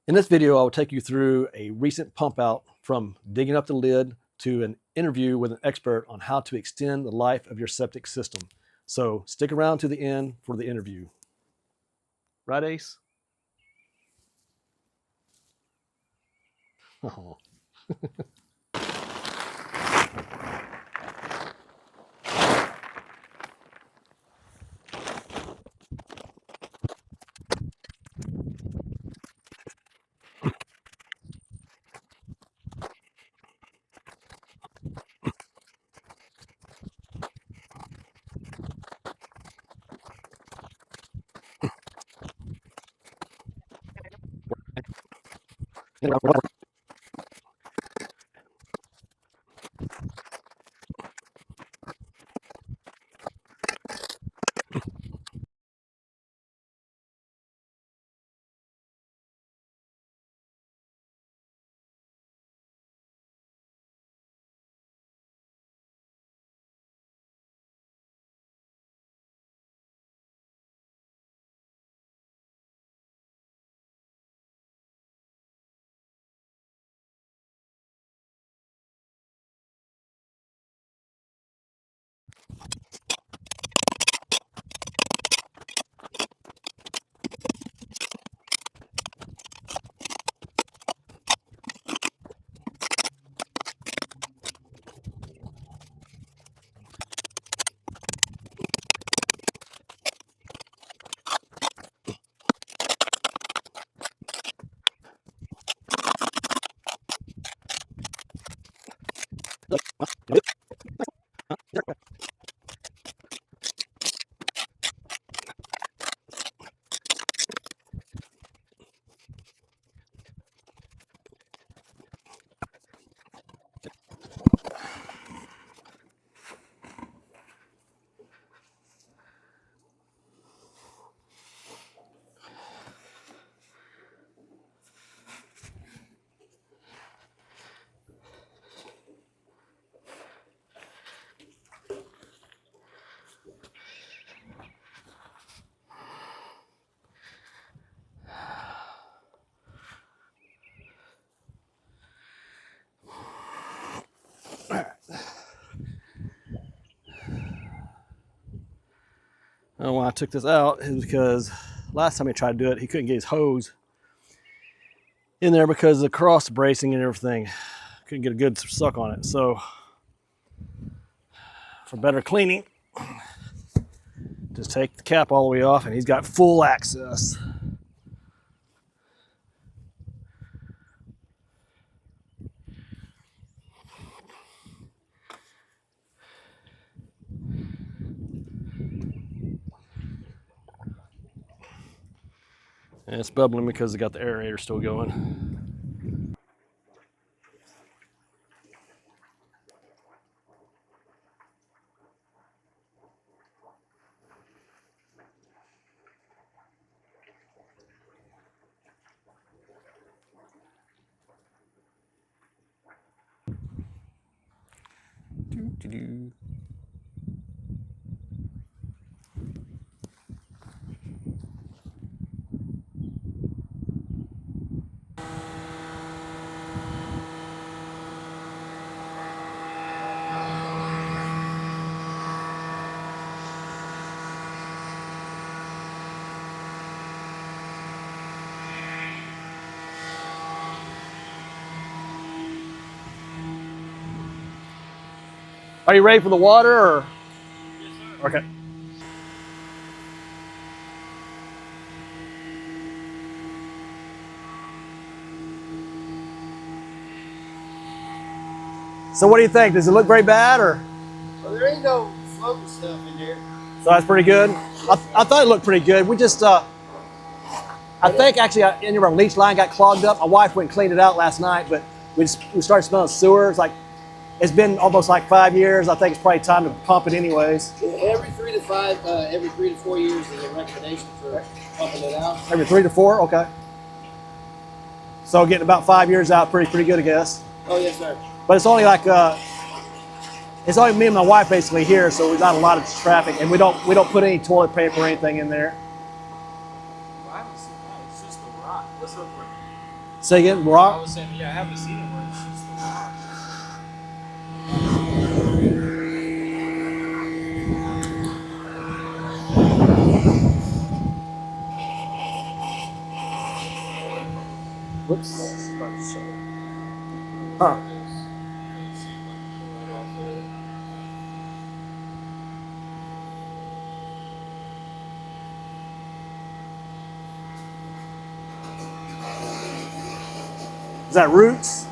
In this video, I will take you through a recent pump out from digging up the lid to an interview with an expert on how to extend the life of your septic system. So stick around to the end for the interview. Right, Ace? Oh. And why I took this out is because last time he tried to do it, he couldn't get his hose in there because of the cross bracing and everything. Couldn't get a good suck on it. So for better cleaning, just take the cap all the way off and he's got full access. And it's bubbling because it got the aerator still going. Doo-doo-doo. Are you ready for the water or? Yes, sir. Okay. So what do you think? Does it look very bad or? Well, there ain't no floating stuff in there. So that's pretty good. I thought it looked pretty good. We just, I think actually any of our leach line got clogged up. My wife went and cleaned it out last night, but we started smelling sewers. Like it's been almost like 5 years. I think it's probably time to pump it anyways. Every 3 to 4 years is a recommendation for pumping it out. Every 3 to 4, okay. So getting about 5 years out, pretty good, I guess. Oh yes, sir. But it's only like it's only me and my wife basically here, so there's not a lot of traffic, and we don't put any toilet paper or anything in there. Well, I haven't seen that. It's just a rock. Let's look for it. Say again, I rock? was saying, yeah, I haven't seen it where it shoots the rock. Whoops. Huh. There it is. Yeah, let's see if I can pull that off there. Is that roots? Some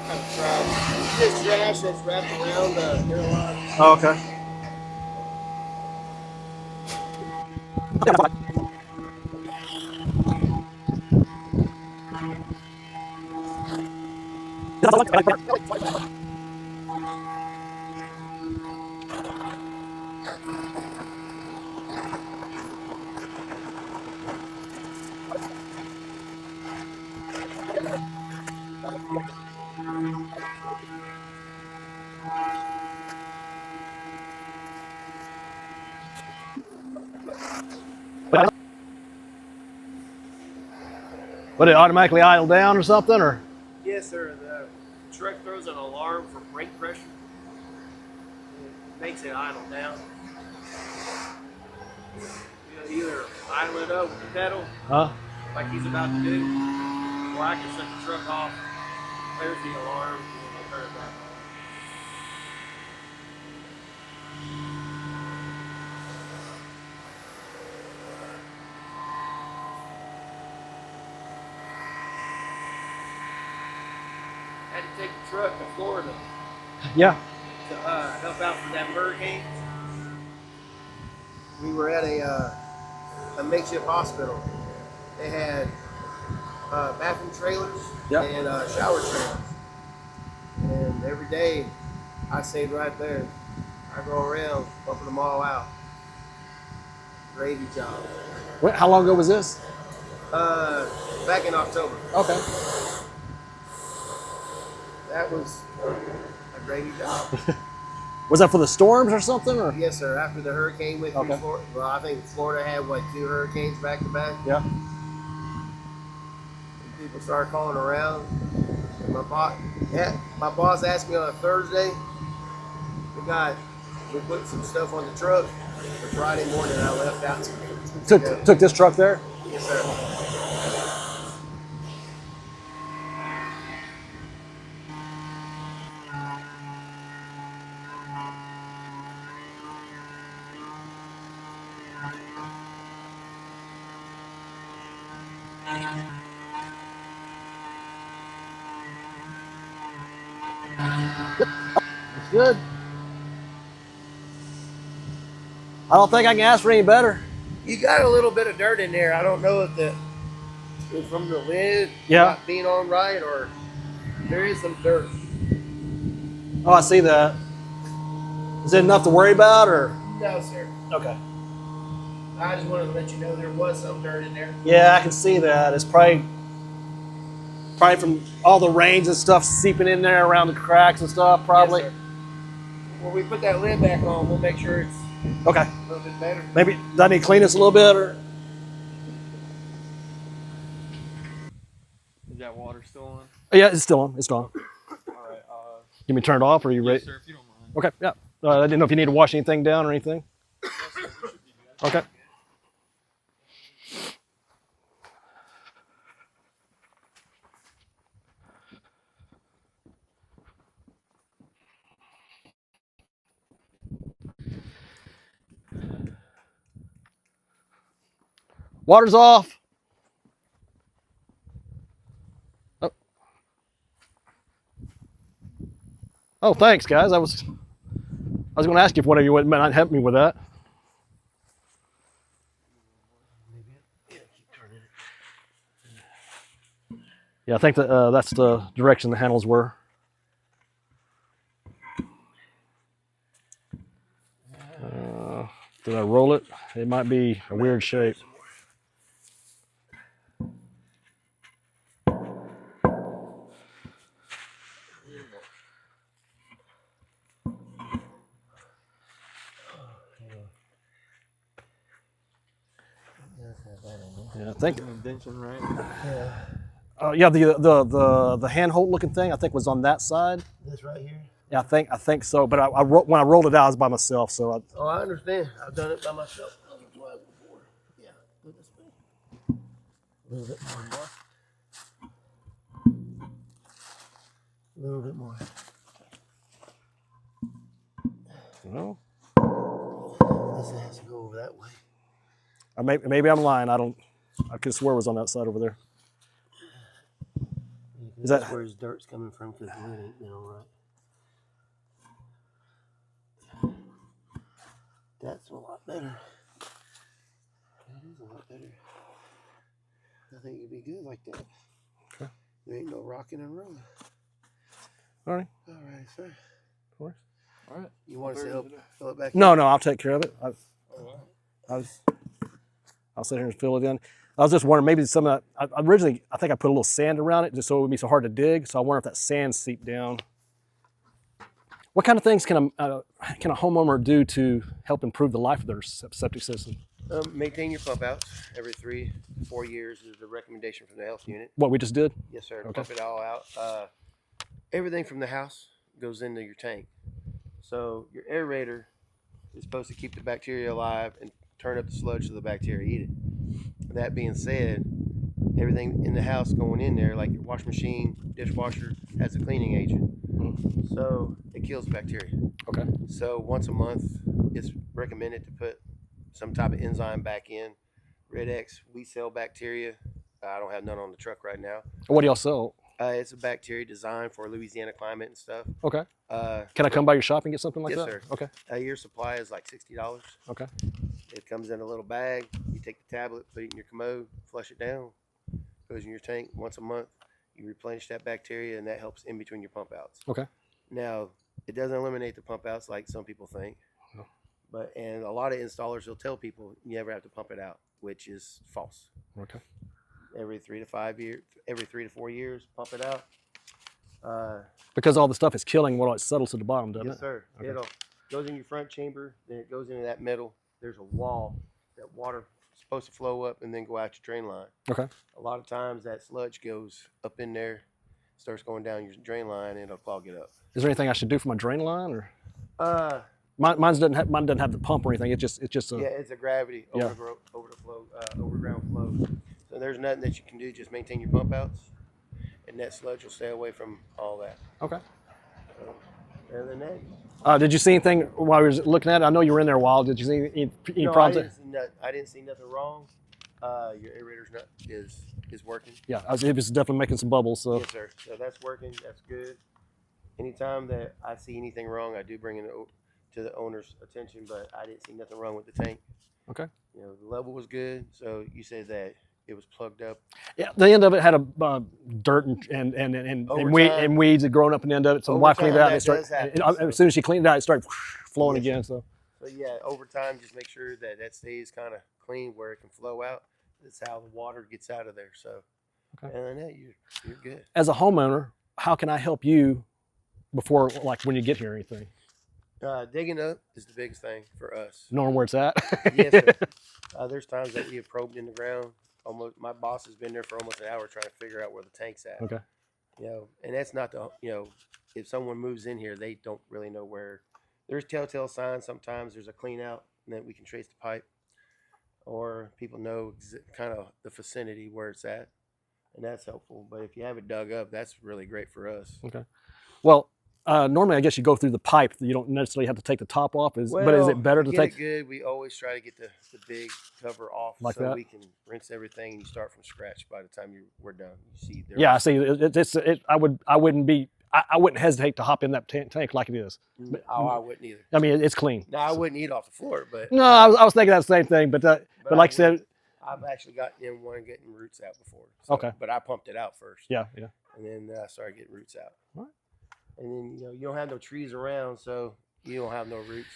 kind of trash. This trash that's wrapped around the hairline. Oh, okay. Would it automatically idle down or something, or? Yes, sir. The truck throws an alarm for brake pressure. It makes it idle down. You either idle it up with the pedal, Huh? like he's about to do, or I can shut the truck off, clears the alarm, and I'll turn it back on. I had to take the truck to Florida Yeah. to help out for that hurricane. We were at a makeshift hospital. They had bathroom trailers Yeah. and shower trailers. And every day I stayed right there. I go around bumping them all out. Gravy job. Wait, how long ago was this? Back in October. Okay. That was a gravy job. Was that for the storms or something, or? Yes, sir. After the hurricane went through Okay. Florida, well, I think Florida had what, 2 hurricanes back to back. Yeah. And people started calling around. And my boss asked me on a Thursday. We put some stuff on the truck. For Friday morning, I left out. Took this truck there? Yes, sir. It's good. I don't think I can ask for any better. You got a little bit of dirt in there. I don't know if it's from the lid not being on right, or there is some dirt. Oh, I see that. Is it enough to worry about, or? No, sir. Okay. I just wanted to let you know there was some dirt in there. Yeah, I can see that. It's probably from all the rains and stuff seeping in there around the cracks and stuff, probably. Yes, sir. When we put that lid back on, we'll make sure it's Okay. a little bit better. Maybe, do I need to clean this a little bit, or? Is that water still on? Oh, yeah, it's still on. It's gone. All right. You mean turn it off, or are you ready? Yes, sir, if you don't mind. Okay, yeah. I didn't know if you need to wash anything down or anything. Yes, sir, we should be good. Okay. Water's off. Oh. Oh, thanks, guys. I was going to ask you if whatever you would might help me with that. Yeah, I think that that's the direction the handles were. Did I roll it? It might be a weird shape. Yeah, I think. Indention, right? Yeah. Yeah, the handhold looking thing I think was on that side. This right here. Yeah, I think so. But when I rolled it out, I was by myself. So Oh, I understand. I've done it by myself twice before. Yeah. Go this way. A little bit more. A little bit more. well, This has to go over that way. maybe I'm lying. I could swear it was on that side over there. Is That's that where his dirt's coming from? Because the lid ain't now right. That's a lot better. That is a lot better. I think you'd be good like that. Okay. There ain't no rocking and rolling. all right? All right, sir. Of course. All right. You want us to help fill it back? No, I'll take care of it. Oh, I'll sit here and fill it in. I was just wondering, maybe some of that. Originally, I think I put a little sand around it just so it would be so hard to dig. So I wonder if that sand seeped down. What kind of things can a homeowner do to help improve the life of their septic system? Maintain your pump outs every 3 to 4 years is the recommendation from the health unit. What we just did? Yes, sir. Okay. Pump it all out. Everything from the house goes into your tank. So your aerator is supposed to keep the bacteria alive and turn up the sludge so the bacteria eat it. That being said, everything in the house going in there, like your wash machine, dishwasher, has a cleaning agent. So it kills bacteria. Okay. So once a month, it's recommended to put some type of enzyme back in. Red X, we sell bacteria. I don't have none on the truck right now. What do y'all sell? It's a bacteria designed for Louisiana climate and stuff. Okay. Can I come by your shop and get something like yes, that? sir. Okay. A year supply is like $60. Okay. It comes in a little bag. You take the tablet, put it in your commode, flush it down, goes in your tank once a month. You replenish that bacteria, and that helps in between your pump outs. Okay. Now, it doesn't eliminate the pump outs like some people think, No. and a lot of installers will tell people you never have to pump it out, which is false. Okay. Every 3 to 4 years, pump it out. Because all the stuff is killing what it settles to the bottom, doesn't Yes, it? sir. Okay. It'll goes in your front chamber, then it goes into that middle. There's a wall that water is supposed to flow up and then go out your drain line. Okay. A lot of times that sludge goes up in there, starts going down your drain line, and it'll clog it up. Is there anything I should do for my drain line, or Uh, mine doesn't have the pump or anything? It's just a yeah, it's a gravity Yeah. over the flow, overground flow. So there's nothing that you can do. Just maintain your pump outs, and that sludge will stay away from all that. okay. Other than that, Did you see anything while we were looking at it? I know you were in there a while. Did you see any no, problems? I didn't see nothing wrong. Your aerator's nut is working. Yeah, it was definitely making some bubbles. So Yes, sir. So that's working. That's good. Anytime that I see anything wrong, I do bring it to the owner's attention. But I didn't see nothing wrong with the tank. okay. You know, the level was good. So you said that it was plugged up. Yeah, the end of it had a dirt and weeds had grown up in the end of it. So the Over wife cleaned it time, out. that does happen, so- As soon as she cleaned it out, it started flowing Yes, again. So So yeah, over time, just make sure that that stays kind of clean where it can flow out. That's how the water gets out of there. So, Okay. and then you're good. as a homeowner, how can I help you before, like, when you get here or anything? Digging up is the biggest thing for us. Knowing where it's at. Yes, sir. There's times that we have probed in the ground. My boss has been there for almost an hour trying to figure out where the tank's at. Okay. You know, and that's not if someone moves in here, they don't really know where. There's telltale signs. Sometimes there's a clean out, and then we can trace the pipe, or people know kind of the vicinity where it's at, and that's helpful. But if you have it dug up, that's really great for us. Okay. Well, normally I guess you go through the pipe. You don't necessarily have to take the top off. But is it better to take? It good. We always try to get the big cover off Like so that? we can rinse everything and you start from scratch by the time we're done. You see there. Yeah, I see. I wouldn't hesitate to hop in that tank like it is. Oh, I wouldn't either. I mean, it's clean. No, I wouldn't eat off the floor, but No, I was thinking that same thing, but like I said, I've actually gotten in one getting roots out before. So, Okay. But I pumped it out first. yeah. And then I started getting roots out. All right. And then you don't have no trees around, so you don't have no roots.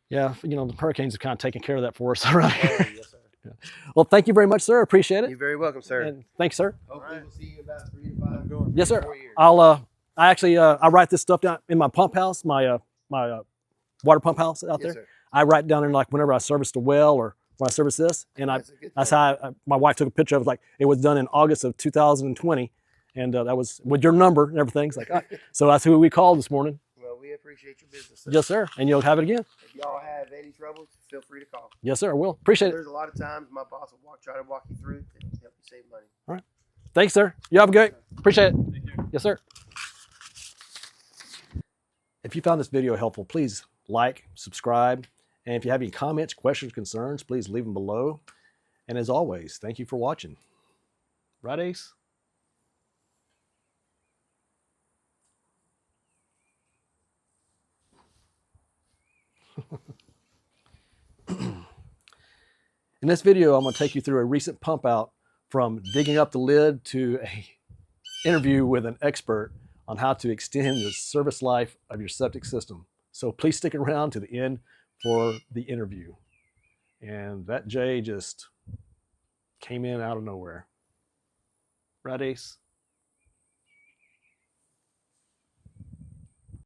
Yeah, the hurricanes have kind of taken care of that for us, right? Oh, yes, sir. Well, thank you very much, sir. Appreciate it. You're very welcome, sir. And thanks, sir. Hopefully we'll see you about 3 to 5. Yes, sir. 4 years. I actually I write this stuff down in my pump house, my water pump house out Yes, there. sir. I write down there like whenever I service the well or when I service this. And That's a good that's thing. how my wife took a picture of it. Like it was done in August of 2020. And that was with your number and everything. It's like, so that's who we called this morning. Well, we appreciate your business, sir. Yes, sir. And you'll have it again. If y'all have any troubles, feel free to call. Yes, sir. I will. Appreciate it. There's a lot of times my boss will try to walk you through it to help you save money. All right. Thanks, sir. You have a good. Appreciate it. Thank you. Yes, sir. If you found this video helpful, please like, subscribe. And if you have any comments, questions, concerns, please leave them below. And as always, thank you for watching. Right, Ace? In this video, I'm going to take you through a recent pump out from digging up the lid to an interview with an expert on how to extend the service life of your septic system. So please stick around to the end for the interview. And that J just came in out of nowhere. Right, Ace?